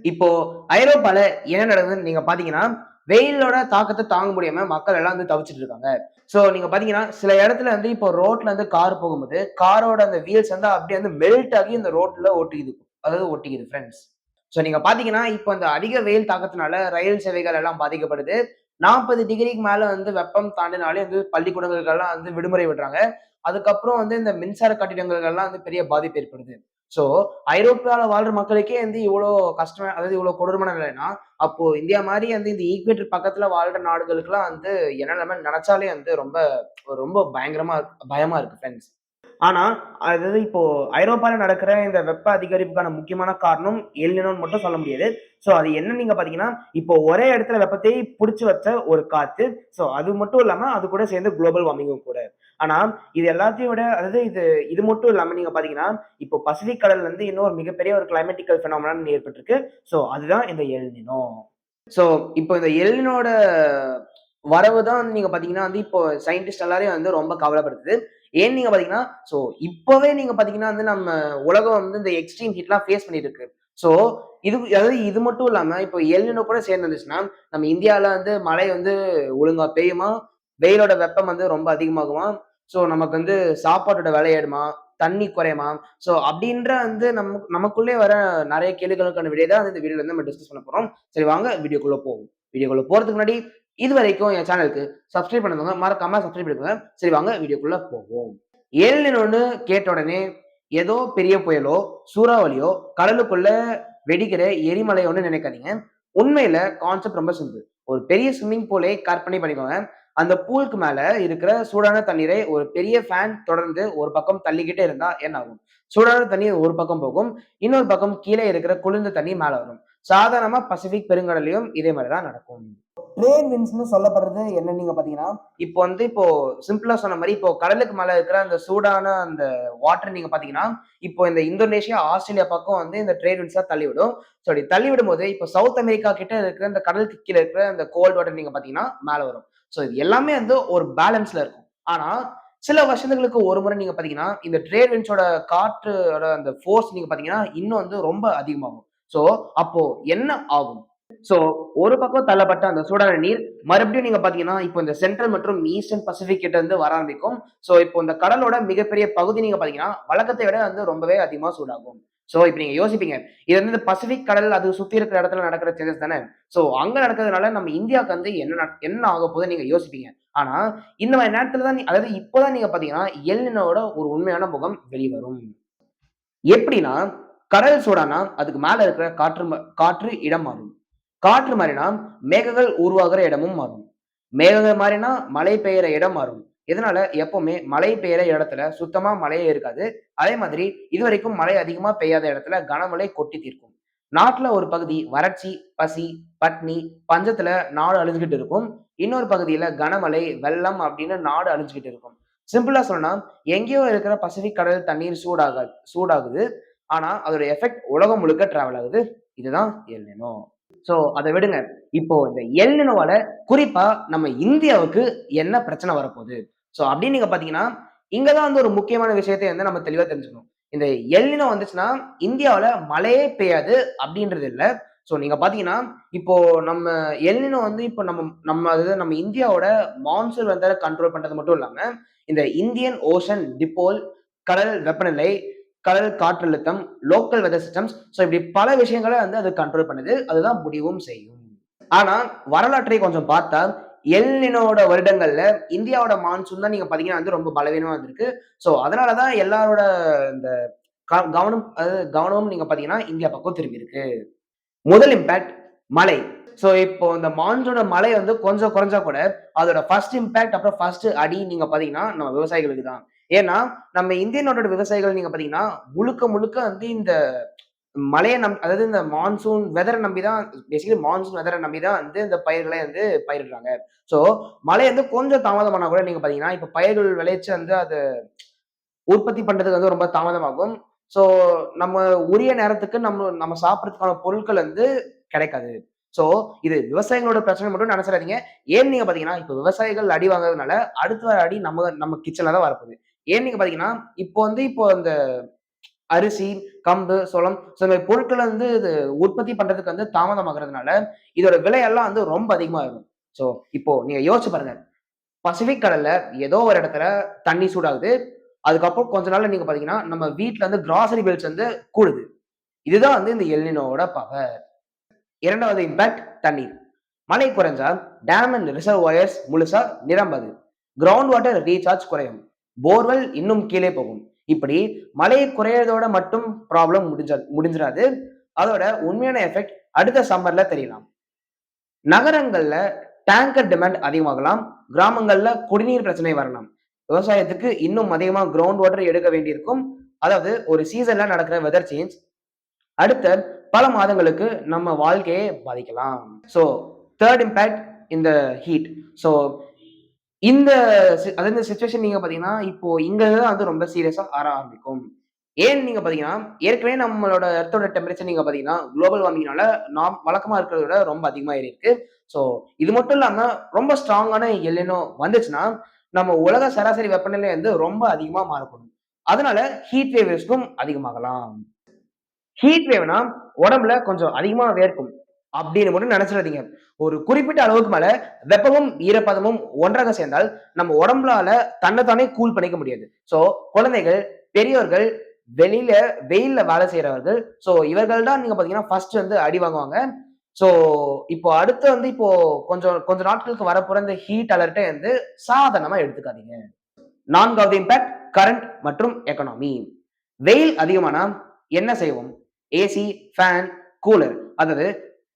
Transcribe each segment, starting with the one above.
இப்போ ஐரோப்பால என்ன நடக்குதுன்னு நீங்க பார்த்தீங்கன்னா, வெயிலோட தாக்கத்த தாங்க முடியாம மக்கள் எல்லாம் வந்து தவிச்சுட்டு இருக்காங்க. சோ நீங்க பார்த்தீங்கன்னா, சில இடத்துல வந்து இப்போ ரோட்ல வந்து கார் போகும்போது, காரோட அந்த வீல்ஸ் வந்து அப்படியே வந்து மெல்ட் ஆகி அந்த ரோட்ல ஒட்டிக்குது. அதாவது ஒட்டிக்குது ஃபிரெண்ட்ஸ். சோ நீங்க பார்த்தீங்கன்னா, இப்போ அந்த அதிக வெயில் தாக்கத்தினால ரயில் சேவைகள் எல்லாம் பாதிக்கப்படுது. 40 டிகிரிக்கு மேல வந்து வெப்பம் தாண்டினாலே வந்து பள்ளிக்கூடங்களுக்கெல்லாம் வந்து விடுமுறை விடுறாங்க. அதுக்கப்புறம் வந்து இந்த மின்சார கட்டிடங்களுக்கெல்லாம் வந்து பெரிய பாதிப்பு ஏற்படுது. சோ ஐரோப்பால வாழ்ற மக்களுக்கே வந்து இவ்ளோ கஷ்டம் அதாவது இவ்ளோ கொடூரமான நிலைன்னா, அப்போ இந்தியா மாரி வந்து இந்த ஈக்வேட்டர் பக்கத்துல வாழ்ற நாடுகளுக்குலாம் வந்து என்ன நிலைமைன்னு நெனச்சாலே வந்து ரொம்ப ரொம்ப பயமா இருக்கு ஃபிரெண்ட்ஸ். ஆனா, அதாவது இப்போ ஐரோப்பால நடக்கிற இந்த வெப்ப அதிகரிப்புக்கான முக்கியமான காரணம் எல் நினோன்னு மட்டும் சொல்ல முடியாது. சோ அது என்னன்னு நீங்க பார்த்தீங்கன்னா, இப்போ ஒரே இடத்துல வெப்பத்தை புடிச்சு வச்ச ஒரு காத்து. சோ அது மட்டும் இல்லாம, அது கூட சேர்ந்து குளோபல் வார்மிங்கும் கூட. ஆனா, இது எல்லாத்தையும் விட அதாவது இது மட்டும் இல்லாம நீங்க பார்த்தீங்கன்னா, இப்போ பசிபிக் கடல் வந்து இன்னும் ஒரு மிகப்பெரிய ஒரு கிளைமேட்டிக்கல் பினாமினன் ஏற்பட்டிருக்கு. சோ அதுதான் இந்த எல் நினோ. சோ இப்போ இந்த எல் நினோட வரவு தான் வந்து நீங்க பார்த்தீங்கன்னா வந்து இப்போ சயின்டிஸ்ட் எல்லாரையும் வந்து ரொம்ப கவலைப்படுத்துது. ஏன்னு நீங்க பார்த்தீங்கன்னா, சோ இப்பவே நீங்க பார்த்தீங்கன்னா வந்து நம்ம உலகம் வந்து இந்த எக்ஸ்ட்ரீம் ஹீட்லாம் ஃபேஸ் பண்ணிட்டு இருக்கு. சோ அதாவது இது மட்டும் இல்லாம இப்போ எல் நினோ கூட சேர்ந்து வந்துச்சுன்னா, நம்ம இந்தியால வந்து மழை வந்து ஒழுங்கா பெய்யுமா? வெயிலோட வெப்பம் வந்து ரொம்ப அதிகமாகுமா? சோ நமக்கு வந்து சாப்பாட்டோட விலை ஏறுமா? தண்ணி குறையுமா? சோ அப்படின்ற வந்து நமக்குள்ளே வர நெறைய கேள்விகளுக்கான விடை தான் இந்த வீடியோல வந்து நம்ம டிஸ்கஸ் பண்ண போறோம். சரி வாங்க வீடியோக்குள்ள போவோம். வீடியோக்குள்ள போறதுக்கு முன்னாடி இதுவரைக்கும் என் சேனலுக்கு சப்ஸ்கிரைப் பண்ணாதவங்க மறக்காம சப்ஸ்கிரைப் பண்ணிக்கோங்க. சரி வாங்க வீடியோக்குள்ள போவோம். எல் நினோன்னு கேட்ட உடனே ஏதோ பெரிய புயலோ, சூறாவளியோ, கடலுக்குள்ள வெடிக்கிற எரிமலையோன்னு நினைக்காதீங்க. உண்மையில கான்செப்ட் ரொம்ப சிம்பிள். ஒரு பெரிய ஸ்விம்மிங் பூலே கற்பனை பண்ணிக்கோங்க. அந்த பூலுக்கு மேல இருக்கிற சூடான தண்ணீரை ஒரு பெரிய ஃபேன் தொடர்ந்து ஒரு பக்கம் தள்ளிக்கிட்டே இருந்தா என்ன ஆகும்? சூடான தண்ணீர் ஒரு பக்கம் போகும். இன்னொரு பக்கம் கீழே இருக்கிற குளிர்ந்த தண்ணி மேல வரும். சாதாரணமா பசிபிக் பெருங்கடல்லயும் இதே மாரி தான் நடக்கும். ட்ரேட் விண்ட்ஸ்ன்னு சொல்லப்படுறது என்னன்னு நீங்க பார்த்தீங்கன்னா, இப்போ சிம்பிளா சொன்ன மாரி இப்போ கடலுக்கு மேல இருக்கிற அந்த சூடான அந்த வாட்டர் நீங்க பார்த்தீங்கன்னா, இப்போ இந்த இந்தோனேஷியா, ஆஸ்திரேலியா பக்கம் வந்து இந்த ட்ரேட் விண்ட்ஸா தள்ளிவிடும். ஸோ அப்படி தள்ளி விடும்போது, இப்போ சவுத் அமெரிக்கா கிட்ட இருக்கிற இந்த கடலுக்கு கீழ இருக்கிற அந்த கோல்ட் வாட்டர் நீங்க பார்த்தீங்கன்னா, மேல வரும். ஸோ இது எல்லாமே வந்து ஒரு பேலன்ஸ்ல இருக்கும். ஆனா, சில வருஷங்களுக்கு ஒரு முறை நீங்க பார்த்தீங்கன்னா, இந்த ட்ரேட் விண்ட்ஸோட காற்றோட அந்த ஃபோர்ஸ் நீங்க பார்த்தீங்கன்னா, இன்னும் வந்து ரொம்ப அதிகமாகும். ஸோ அப்போ என்ன ஆகும்? சோ, ஒரு பக்கம் தள்ளப்பட்ட அந்த சூடான நீர், மறுபடியும் நீங்க பார்த்தீங்கன்னா, இப்போ இந்த சென்ட்ரல் மற்றும் ஈஸ்டர்ன் பசிபிக் கிட்ட இருந்து வர ஆரம்பிக்கும். சோ, இப்போ இந்த கடலோட மிகப்பெரிய பகுதி நீங்க பார்த்தீங்கன்னா, வழக்கத்தை விட வந்து ரொம்பவே அதிகமா சூடாகும். சோ, இப்ப நீங்க யோசிப்பீங்க. இது வந்து இந்த பசிபிக் கடல் அது சுத்தி இருக்கிற இடத்துல நடக்கிற சேஞ்சஸ் தானே. சோ, அங்க நடக்கிறதுனால நம்ம இந்தியாவுக்கு வந்து என்ன ஆகப்போகுதுன்னு நீங்க யோசிப்பீங்க. ஆனா, இந்த மாரி நேரத்துல தான் அதாவது இப்ப தான் நீங்க பார்த்தீங்கன்னா, எல் நினோவோட ஒரு உண்மையான முகம் வெளிவரும். எப்படின்னா, கடல் சூடானா, அதுக்கு மேல இருக்கிற காற்று இடம் மாறும். காற்று மாறினா, மேகங்கள் உருவாகுற இடமும் மாறும். மேகங்கள் மாறினா, மழை பெய்யுற இடம் மாறும். இதனால எப்பவுமே மழை பெய்யுற இடத்துல சுத்தமா மழையே இருக்காது. அதே மாதிரி இதுவரைக்கும் மழை அதிகமா பெய்யாத இடத்துல கனமழை கொட்டி தீர்க்கும். நாட்டுல ஒரு பகுதி வறட்சி, பசி, பட்னி, பஞ்சத்துல நாடு அழிஞ்சுகிட்டு இருக்கும். இன்னொரு பகுதியில கனமழை, வெள்ளம் அப்படின்னு நாடு அழிஞ்சுகிட்டு இருக்கும். சிம்பிளா சொல்லணும்னா, எங்கேயோ இருக்கிற பசிபிக் கடல் தண்ணீர் சூடாகுது. ஆனா, அதோட எஃபெக்ட் உலகம் முழுக்க டிராவல் ஆகுது. இதுதான் எல் நினோ. சோ அத விடுங்க. இப்போ இந்த எல் நினோவால குறிப்பா நம்ம இந்தியாவுக்கு என்ன பிரச்சனை வரப்போது? சோ அப்படின்னு நீங்க பார்த்தீங்கன்னா, இங்க தான் வந்து ஒரு முக்கியமான விஷயத்த வந்து நம்ம தெளிவா தெரிஞ்சுக்கணும். இந்த எல் நினோ வந்துச்சுன்னா, இந்தியாவுல மழையே பெய்யாது அப்படின்றது இல்ல. சோ நீங்க பார்த்தீங்கன்னா, இப்போ நம்ம எல் நினோ வந்து இப்போ நம்ம நம்ம அதாவது நம்ம இந்தியாவோட மான்சூன் வெதர கண்ட்ரோல் பண்றது மட்டும் இல்லாம, இந்த இந்தியன் ஓஷன் டிப்போல், கடல் வெப்பநிலை, கடல் காற்றழுத்தம், லோக்கல் வெதர் சிஸ்டம்ஸ் சோ இப்படி பல விஷயங்கள வந்து அது கண்ட்ரோல் பண்ணுது. அதுதான் முடிவும் செய்யும். ஆனா, வரலாற்றை கொஞ்சம் பார்த்தா, எல் நினோட வருடங்கள்ல இந்தியாவோட மான்சூன் தான் நீங்க பார்த்தீங்கன்னா வந்து ரொம்ப பலவீனமா இருந்திருக்கு. சோ அதனால தான் எல்லாரோட இந்த கவனமும் நீங்க பார்த்தீங்கன்னா, இந்தியா பக்கம் திரும்பியிருக்கு. முதல் இம்பாக்ட் மழை. சோ இப்போ இந்த மான்சூனோட மழை வந்து கொஞ்சம் குறைஞ்சா கூட, அதோட ஃபர்ஸ்ட் இம்பாக்ட் அப்புறம் ஃபர்ஸ்ட் அடி நீங்க பார்த்தீங்கன்னா, நம்ம விவசாயிகளுக்கு தான். ஏன்னா, நம்ம இந்திய நாட்டோட விவசாயிகள் நீங்க பார்த்தீங்கன்னா, முழுக்க முழுக்க வந்து இந்த மழைய அதாவது இந்த மான்சூன் வெதர நம்பி தான் பேசிக்கலி மான்சூன் வெதர நம்பி தான் வந்து இந்த பயிர்களே வந்து பயிரிடுறாங்க. ஸோ மழை வந்து கொஞ்சம் தாமதமானா கூட நீங்க பார்த்தீங்கன்னா, இப்ப பயிர்கள் விளைச்சு வந்து அத உற்பத்தி பண்றதுக்கு வந்து ரொம்ப தாமதமாகும். ஸோ நம்ம உரிய நேரத்துக்கு நம்ம சாப்பிடுறதுக்கான பொருட்கள் வந்து கிடைக்காது. ஸோ இது விவசாயிகளோட பிரச்சனை மட்டும் நெனச்சிராதீங்க. ஏன்னு நீங்க பார்த்தீங்கன்னா, இப்ப விவசாயிகள் அடி வாங்குறதுனால, அடுத்த வர அடி நம்ம நம்ம கிச்சன்ல தான் வரப்போகுது. ஏன்னு நீங்க பார்த்தீங்கன்னா, இப்போ இந்த அரிசி, கம்பு, சோளம் இந்த மாரி பொருட்கள வந்து இது உற்பத்தி பண்றதுக்கு வந்து தாமதமாகறதுனால, இதோட விலையெல்லாம் வந்து ரொம்ப அதிகமாகும். ஸோ, இப்போ நீங்க யோசிச்சு பாருங்க. பசிபிக் கடல்ல ஏதோ ஒரு இடத்துல தண்ணி சூடாகுது. அதுக்கப்புறம் கொஞ்ச நாள்ல நீங்க பார்த்தீங்கன்னா, நம்ம வீட்ல வந்து கிராசரி பில்ஸ் வந்து கூடுது. இதுதான் வந்து இந்த எல் நினோவோட பவர். 2வது இம்பாக்ட் தண்ணீர். மழை குறைஞ்சா டேம் அண்ட் ரிசர்வாயர்ஸ் முழுசா நிரம்பாது. கிரவுண்ட் வாட்டர் ரீசார்ஜ் குறையும். போர்வெல் இன்னும் கீழே போகும். இப்படி மழை குறையறதோட மட்டும் ப்ராப்ளம் முடிஞ்சிராது. அதோட உண்மையான எஃபெக்ட் அடுத்த சம்மர்ல தெரியலாம். நகரங்கள்ல டேங்கர் டிமாண்ட் அதிகமாகலாம். கிராமங்கள்ல குடிநீர் பிரச்சனை வரலாம். விவசாயத்துக்கு இன்னும் அதிகமா கிரவுண்ட் வாட்டர் எடுக்க வேண்டியிருக்கும். அதாவது ஒரு சீசன்ல நடக்கிற வெதர் சேஞ்ச் அடுத்த பல மாதங்களுக்கு நம்ம வாழ்க்கையை பாதிக்கலாம். ஸோ 3 இம்பாக்ட் இந்த ஹீட். ஸோ இந்த அதாவது இந்த சிச்சுவேஷன் நீங்க பார்த்தீங்கன்னா, இப்போ இங்க தான் வந்து ரொம்ப சீரியஸா ஆற ஆரம்பிக்கும். ஏன்னு நீங்க பார்த்தீங்கன்னா, ஏற்கனவே நம்மளோட எர்த்தோட டெம்பரேச்சர் நீங்க பார்த்தீங்கன்னா, குளோபல் வார்மிங்னால நாம் வழக்கமா இருக்கிறத விட ரொம்ப அதிகமா ஏறியிருக்கு. ஸோ இது மட்டும் இல்லாம ரொம்ப ஸ்ட்ராங்கான எல் நினோ வந்துச்சுன்னா, நம்ம உலக சராசரி வெப்பநிலை வந்து ரொம்ப அதிகமா மாறக்கூடும். அதனால ஹீட் வேவ் ரிஸ்க்கும் அதிகமாகலாம். ஹீட் வேவ்னா உடம்புல கொஞ்சம் அதிகமா வேர்க்கும். அப்படின்னு மட்டும் நினைச்சிடாதீங்க. ஒரு குறிப்பிட்ட அளவுக்கு மேல வெப்பமும், ஈரப்பதமும் ஒன்றாக சேர்ந்தால் நம்ம உடம்புலால தன்னைத்தானே கூல் பண்ணிக்க முடியாது. சோ குழந்தைகள், பெரியோர்கள், வெளியில வெயில்ல வேலை செய்றவர்கள், சோ இவர்கள் தான் நீங்க பார்த்தீங்கன்னா ஃபர்ஸ்ட் வந்து அடி வாங்குவாங்க. சோ இப்போ அடுத்து வந்து இப்போ கொஞ்சம் கொஞ்ச நாட்களுக்கு வரப்போற இந்த ஹீட் அலர்ட்ட வந்து சாதாரணமா எடுத்துக்காதீங்க. 4வது இம்பாக்ட் கரண்ட் மற்றும் எக்கானமி. வெயில் அதிகமானா என்ன செய்வோம்? ஏசி, ஃபேன், கூலர் அதாவது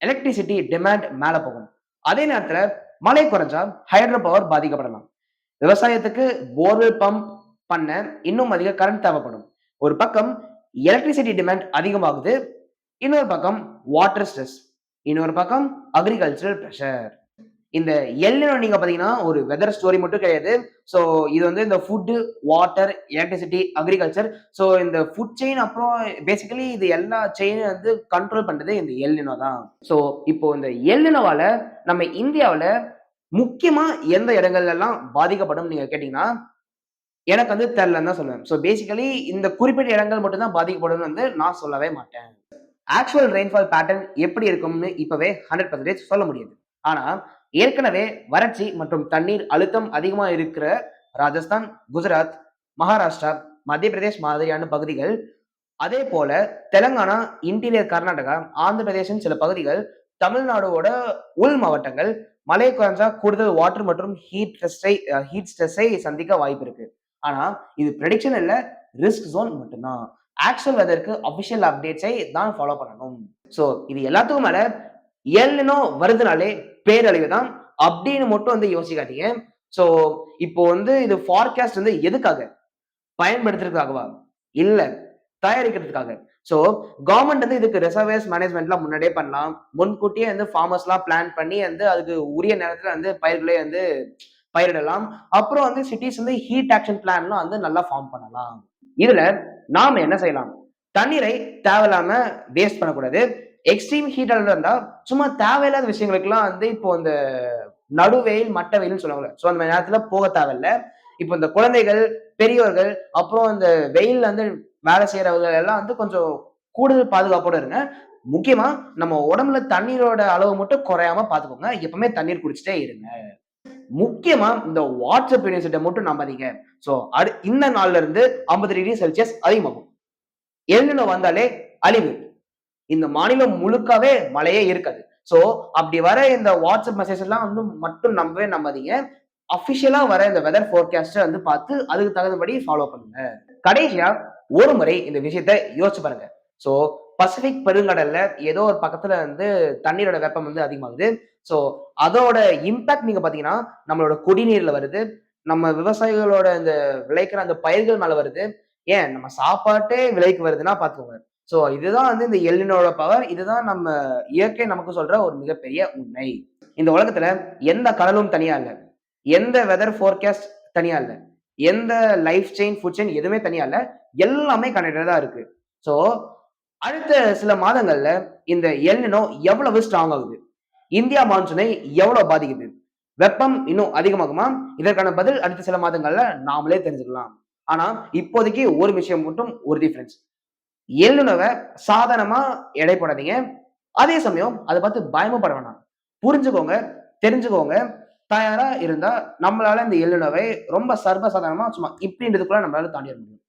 எலக்ட்ரிசிட்டி டிமாண்ட் மேல போகும். அதே நேரத்துல மழை குறைஞ்சா ஹைட்ரோ பவர் பாதிக்கப்படலாம். விவசாயத்துக்கு போர்வெல் பம்ப் பண்ண இன்னும் அதிக கரண்ட் தேவைப்படும். ஒரு பக்கம் எலக்ட்ரிசிட்டி டிமாண்ட் அதிகமாகுது. இன்னொரு பக்கம் வாட்டர் ஸ்ட்ரெஸ். இன்னொரு பக்கம் அக்ரிகல்ச்சரல் பிரஷர். இந்த எல் நினோ நீங்க பார்த்தீங்கன்னா, ஒரு வெதர் ஸ்டோரி மட்டும் கிடையாது. ஸோ இது வந்து இந்த food, water, electricity, agriculture so இந்த ஃபுட் செயின் அப்புறம் பேசிக்கலி இது எல்லா செயினையும் வந்து கண்ட்ரோல் பண்றது இந்த எல் நினோ தான். ஸோ இப்போ இந்த எல் நினோவால நம்ம இந்தியாவுல முக்கியமா எந்த இடங்கள்லாம் பாதிக்கப்படும் நீங்க கேட்டீங்கன்னா, எனக்கு வந்து தெரியலன்னு தான் சொல்லுவேன். ஸோ பேசிக்கலி இந்த குறிப்பிட்ட இடங்கள் மட்டும் தான் பாதிக்கப்படும்னு வந்து நான் சொல்லவே மாட்டேன். ஆக்சுவல் ரெயின்ஃபால் பேட்டர்ன் எப்படி இருக்கும்னு இப்பவே 100% சொல்ல முடியாது. ஆனா, ஏற்கனவே வறட்சி மற்றும் தண்ணீர் அழுத்தம் அதிகமா இருக்கிற ராஜஸ்தான், குஜராத், மகாராஷ்டிரா, மத்திய பிரதேஷ் மாதிரியான பகுதிகள், அதே போல தெலங்கானா, இன்டீரியர் கர்நாடகா, ஆந்திர பிரதேசம் சில பகுதிகள், தமிழ்நாடோட உள் மாவட்டங்கள், மழை குறைஞ்சா கூடுதல் வாட்டர் மற்றும் ஹீட் ஸ்ட்ரெஸ்ஸை சந்திக்க வாய்ப்பு இருக்கு. ஆனா, இது பிரடிக்ஷன் இல்ல, ரிஸ்க் ஜோன் மட்டும்தான். ஆக்சுவல் வெதருக்கு அபிஷியல் அப்டேட்ஸை தான் ஃபாலோ பண்ணணும். சோ இது எல்லாத்துக்கும் மேல எல் நினோ வருதுனாலே பேரழிவு தான் அப்படின்னு மட்டும் வந்து யோசிக்காதீங்க. சோ இப்போ வந்து இது ஃபார்காஸ்ட் வந்து எதுக்காக? பயன்படுத்துறதுக்காகவா? இல்ல. தயாரிக்கிறதுக்காக. சோ கவர்ன்மெண்ட் வந்து இதுக்கு ரிசர்வாயர்ஸ் மேனேஜ்மென்ட்லாம் முன்னாடியே பண்ணலாம். முன்கூட்டியே வந்து ஃபார்மர்ஸ்லாம் பிளான் பண்ணி வந்து அதுக்கு உரிய நேரத்துல வந்து பயிர்களே வந்து பயிரிடலாம். அப்புறம் வந்து சிட்டீஸ் வந்து ஹீட் ஆக்ஷன் பிளான்லாம் வந்து நல்லா ஃபார்ம் பண்ணலாம். இதுல நாம என்ன செய்யலாம்? தண்ணீரை தேவையில்லாம வேஸ்ட் பண்ணக்கூடாது. எக்ஸ்ட்ரீம் ஹீட் அலர்ட் இருந்தா, சும்மா தேவையில்லாத விஷயங்களுக்கெல்லாம் வந்து இப்போ இந்த நடுவெயில், மட்ட வெயில்ன்னு சொல்லுவாங்கல்ல. சோ அந்த மாரி நேரத்துல போக தேவையில்ல. இப்போ இந்த குழந்தைகள், பெரியோர்கள், அப்புறம் இந்த வெயில்ல வந்து வேலை செய்றவங்க எல்லாம் வந்து கொஞ்சம் கூடுதல் பாதுகாப்போட இருங்க. முக்கியமா நம்ம உடம்புல தண்ணீரோட அளவு மட்டும் குறையாம பார்த்துக்கோங்க. எப்பவுமே தண்ணீர் குடிச்சிட்டே இருங்க. முக்கியமா இந்த வாட்ஸ்அப் யூனிவர்சிட்டிய மட்டும் நம்பாதீங்க. சோ இந்த நாள்ல இருந்து 50 டிகிரி செல்சியஸ் அதிகமாகும். எல் நினோ வந்தாலே அழிவு. இந்த மாநிலம் முழுக்கவே மழையே இருக்காது. சோ அப்படி வர இந்த வாட்ஸ்அப் மெசேஜ் எல்லாம் வந்து மட்டும் நம்பவே நம்பாதீங்க. அபிஷியலா வர இந்த வெதர் ஃபோர்காஸ்ட்ட வந்து பார்த்து அதுக்கு தகுந்தபடி ஃபாலோ பண்ணுங்க. கடைசியா ஒரு முறை இந்த விஷயத்த யோசிச்சு பாருங்க. சோ பசிபிக் பெருங்கடல்ல ஏதோ ஒரு பக்கத்துல வந்து தண்ணீரோட வெப்பம் வந்து அதிகமாகுது. சோ அதோட இம்பாக்ட் நீங்க பார்த்தீங்கன்னா, நம்மளோட குடிநீர்ல வருது. நம்ம விவசாயிகளோட இந்த விளைக்கிற அந்த பயிர்கள் மேல வருது. ஏன் நம்ம சாப்பாட்டே விலைக்கு வருதுன்னா பார்த்துக்கோங்க. சோ இதுதான் வந்து இந்த எல் நினோவோட பவர். இதுதான் நம்ம இயற்கை நமக்கு சொல்ற ஒரு மிகப்பெரிய உண்மை. இந்த உலகத்துல எந்த கடலும் தனியா இல்ல. எந்த வெதர் ஃபோர்காஸ்ட் தனியா இல்ல. எந்த லைஃப் செயின், ஃபுட் செயின் எதுவுமே தனியா இல்ல. எல்லாமே கனெக்டடா இருக்கு. சோ அடுத்த சில மாதங்கள்ல இந்த எல் நினோ எவ்வளவு ஸ்ட்ராங் ஆகுது? இந்தியா மான்சூனை எவ்வளவு பாதிக்குது? வெப்பம் இன்னும் அதிகமாகுமா? இதற்கான பதில் அடுத்த சில மாதங்கள்ல நாமளே தெரிஞ்சுக்கலாம். ஆனா, இப்போதைக்கு ஒரு விஷயம் மட்டும் உறுதி ஃபிரெண்ட்ஸ். எள்ளுணவ சாதாரணமா எடை போடாதீங்க. அதே சமயம் அத பார்த்து பயமும் பட வேணாம். புரிஞ்சுக்கோங்க, தெரிஞ்சுக்கோங்க. தயாரா இருந்தா நம்மளால இந்த எள்ளுணவை ரொம்ப சர்வ சாதாரணமா சும்மா இப்டின்றதுக்குள்ள நம்மளால தாண்டிற முடியும்.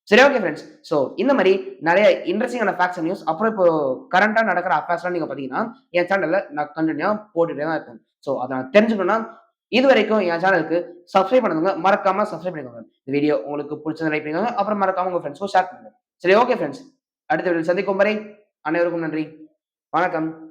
சரி, ஓகே ஃபிரெண்ட்ஸ். சோ இந்த மாரி நெறைய இன்ட்ரஸ்டிங்கான ஃபேக்ட்ஸ் அண்ட் நியூஸ், அப்புறம் இப்போ கரண்ட்டா நடக்கிற அஃபேர்ஸ்லாம் நீங்க பார்த்தீங்கன்னா, என் சேனல்ல நான் கன்டினியூவா போட்டுட்டே தான் இருப்பேன். சோ அத நான் தெரிஞ்சுக்கணும்னா, இதுவரைக்கும் என் சேனலுக்கு சப்ஸ்கிரைப் பண்ணாதவங்க மறக்காம சப்ஸ்கிரைப் பண்ணிக்கோங்க. இந்த வீடியோ உங்களுக்கு புடிச்சத லைக் பண்ணிக்கோங்க. அப்புறம் மறக்காம உங்க ஃபிரெண்ட்ஸ்க்கும் ஷேர் பண்ணுங்க. சரி, ஓகே ஃபிரெண்ட்ஸ். அடுத்த வீடியோவில் சந்திக்கும் வரை அனைவருக்கும் நன்றி. வணக்கம்.